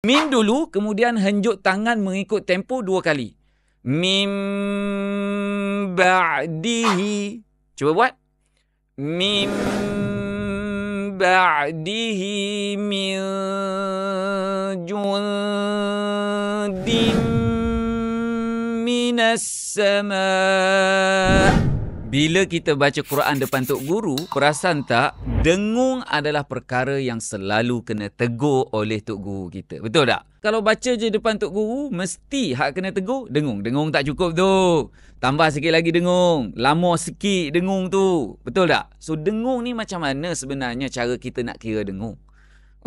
Mim dulu, kemudian henjuk tangan mengikut tempo 2 kali. Mim ba'dihi. Cuba buat. Mim ba'dihi min jundin minas sama'. Bila kita baca Quran depan Tok Guru, perasan tak, dengung adalah perkara yang selalu kena tegur oleh Tok Guru kita. Betul tak? Kalau baca je depan Tok Guru, mesti hak kena tegur, dengung. Dengung tak cukup tu. Tambah sikit lagi dengung. Lama sikit dengung tu. Betul tak? So, dengung ni macam mana sebenarnya cara kita nak kira dengung?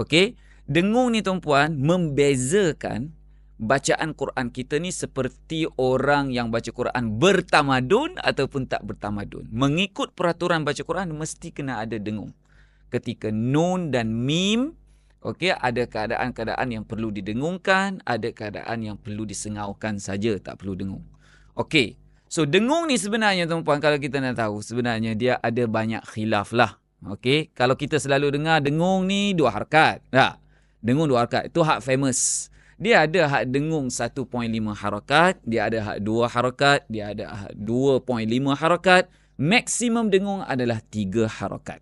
Okey? Dengung ni tuan-puan membezakan bacaan Quran kita ni seperti orang yang baca Quran bertamadun ataupun tak bertamadun. Mengikut peraturan baca Quran mesti kena ada dengung. Ketika nun dan mim, okey, ada keadaan-keadaan yang perlu didengungkan, ada keadaan yang perlu disengaukan saja, tak perlu dengung. Okey. So dengung ni sebenarnya tuan-puan, kalau kita nak tahu, sebenarnya dia ada banyak khilaf lah. Okey, kalau kita selalu dengar dengung ni 2 harakat. Tak? Dengung 2 harakat. Itu hak famous. Dia ada hak dengung 1.5 harakat, dia ada hak 2 harakat, dia ada hak 2.5 harakat. Maksimum dengung adalah 3 harakat.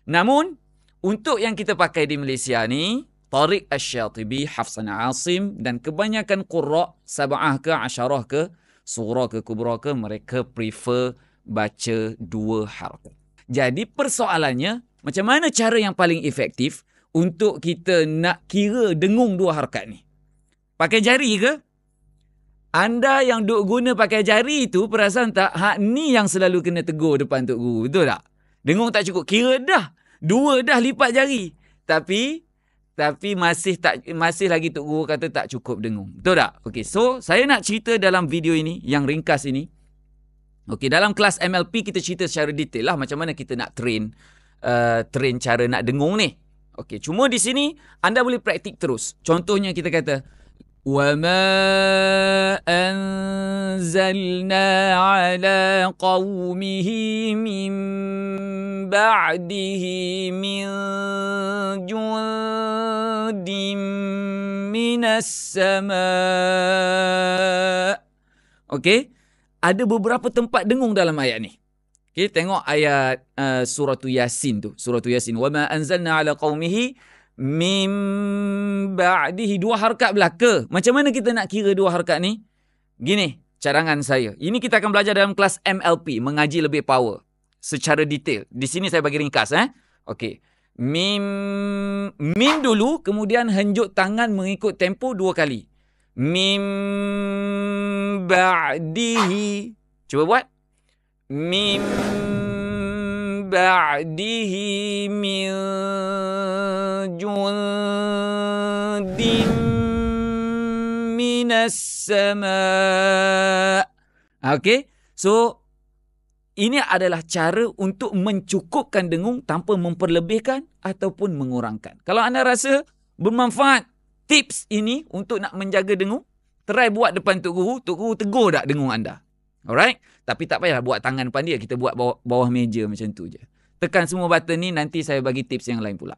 Namun, untuk yang kita pakai di Malaysia ni, Tariq Asy-Syatibi, Hafsan Asim dan kebanyakan qurra' sab'ah ke, asyarah ke, surah ke, kubra ke, mereka prefer baca 2 harakat. Jadi persoalannya, macam mana cara yang paling efektif untuk kita nak kira dengung 2 harakat ni? Pakai jari ke? Anda yang duk guna pakai jari tu, perasan tak? Hak ni yang selalu kena tegur depan Tok Guru. Betul tak? Dengung tak cukup. Kira dah. 2 dah lipat jari. Tapi masih lagi Tok Guru kata tak cukup dengung. Betul tak? Okey, so saya nak cerita dalam video ini, yang ringkas ini. Okey, dalam kelas MLP kita cerita secara detail lah macam mana kita nak train cara nak dengung ni. Okey, cuma di sini anda boleh praktik terus. Contohnya kita kata, وَمَا أَنزَلْنَا عَلَىٰ قَوْمِهِ مِن بَعْدِهِ مِن جُندٍ مِّنَ السَّمَاءِ. Okey, ada beberapa tempat dengung dalam ayat ni. Okey, tengok ayat surah Yasin tu. Surah Yasin. وَمَا أَنزَلْنَا عَلَىٰ قَوْمِهِ mim ba'dihi 2 harakat belaka. Macam mana kita nak kira 2 harakat ni? Gini cadangan saya. Ini kita akan belajar dalam kelas MLP, mengaji lebih power secara detail. Di sini saya bagi ringkas Okey. Mim dulu, kemudian henjuk tangan mengikut tempo 2 kali. Mim ba'dihi. Cuba buat. Mim ba'dihi min jundin minas sama'. Okey. So ini adalah cara untuk mencukupkan dengung tanpa memperlebihkan ataupun mengurangkan. Kalau anda rasa bermanfaat tips ini untuk nak menjaga dengung, try buat depan Tok Guru. Tok Guru tegur tak dengung anda? Alright? Tapi tak payahlah buat tangan depan dia. Kita buat bawah meja macam tu je. Tekan semua button ni, nanti saya bagi tips yang lain pula.